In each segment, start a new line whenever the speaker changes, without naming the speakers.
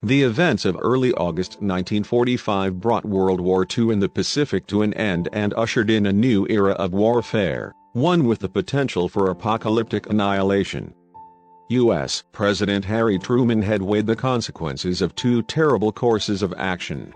The events of early August 1945 brought World War II in the Pacific to an end and ushered in a new era of warfare, one with the potential for apocalyptic annihilation. U.S. President Harry Truman had weighed the consequences of two terrible courses of action.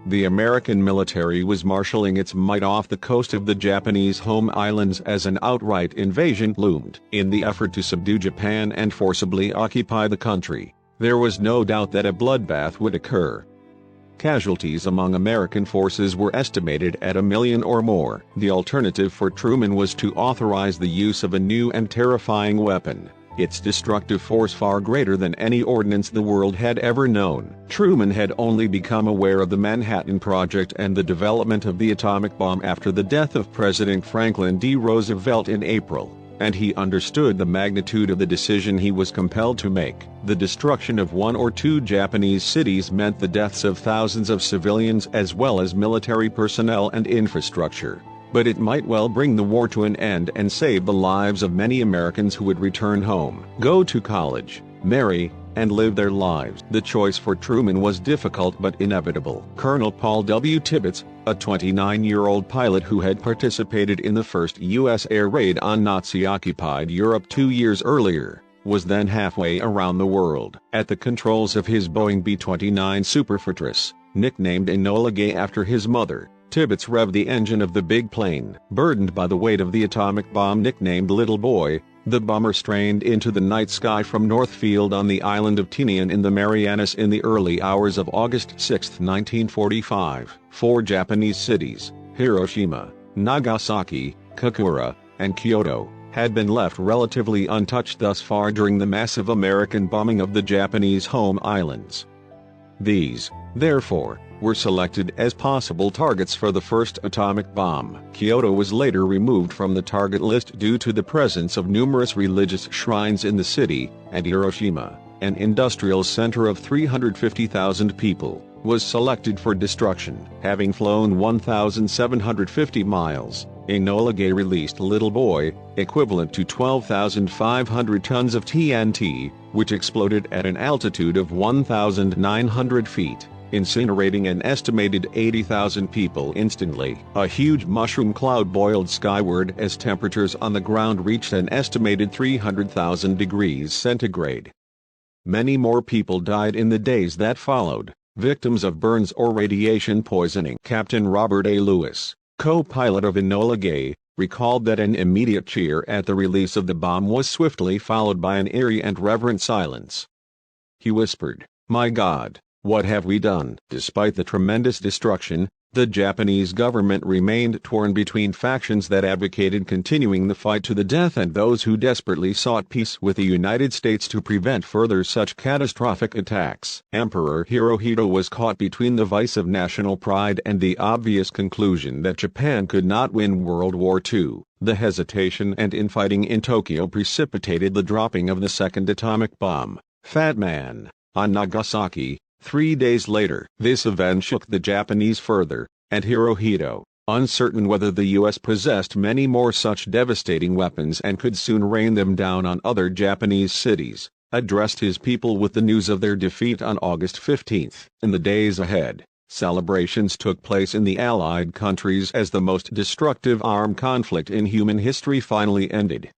The American military was marshalling its might off the coast of the Japanese home islands as an outright invasion loomed. In the effort to subdue Japan and forcibly occupy the country, there was no doubt that a bloodbath would occur. Casualties among American forces were estimated at 1 million or more. The alternative for Truman was to authorize the use of a new and terrifying weapon, its destructive force far greater than any ordnance the world had ever known. Truman had only become aware of the Manhattan Project and the development of the atomic bomb after the death of President Franklin D. Roosevelt in April, and he understood the magnitude of the decision he was compelled to make. The destruction of one or two Japanese cities meant the deaths of thousands of civilians as well as military personnel and infrastructure, but it might well bring the war to an end and save the lives of many Americans who would return home, go to college, marry, and live their lives. The choice for Truman was difficult but inevitable. Colonel Paul W. Tibbets, a 29-year-old pilot who had participated in the first U.S. air raid on Nazi-occupied Europe 2 years earlier, was then halfway around the world. At the controls of his Boeing B-29 Superfortress, nicknamed Enola Gay after his mother, Tibbets revved the engine of the big plane. Burdened by the weight of the atomic bomb nicknamed Little Boy, the bomber strained into the night sky from Northfield on the island of Tinian in the Marianas in the early hours of August 6, 1945. 4 Japanese cities, Hiroshima, Nagasaki, Kokura, and Kyoto, had been left relatively untouched thus far during the massive American bombing of the Japanese home islands. These, therefore, were selected as possible targets for the first atomic bomb. Kyoto was later removed from the target list due to the presence of numerous religious shrines in the city, and Hiroshima, an industrial center of 350,000 people, was selected for destruction. Having flown 1,750 miles, Enola Gay released Little Boy, equivalent to 12,500 tons of TNT, which exploded at an altitude of 1,900 feet. Incinerating an estimated 80,000 people instantly. A huge mushroom cloud boiled skyward as temperatures on the ground reached an estimated 300,000 degrees centigrade. Many more people died in the days that followed, victims of burns or radiation poisoning. Captain Robert A. Lewis, co-pilot of Enola Gay, recalled that an immediate cheer at the release of the bomb was swiftly followed by an eerie and reverent silence. He whispered, "My God, what have we done?" Despite the tremendous destruction, the Japanese government remained torn between factions that advocated continuing the fight to the death and those who desperately sought peace with the United States to prevent further such catastrophic attacks. Emperor Hirohito was caught between the vice of national pride and the obvious conclusion that Japan could not win World War II. The hesitation and infighting in Tokyo precipitated the dropping of the second atomic bomb, Fat Man, on Nagasaki, 3 days later. This event shook the Japanese further, and Hirohito, uncertain whether the U.S. possessed many more such devastating weapons and could soon rain them down on other Japanese cities, addressed his people with the news of their defeat on August 15. In the days ahead, celebrations took place in the Allied countries as the most destructive armed conflict in human history finally ended.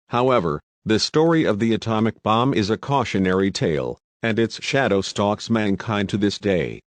However, the story of the atomic bomb is a cautionary tale, and its shadow stalks mankind to this day.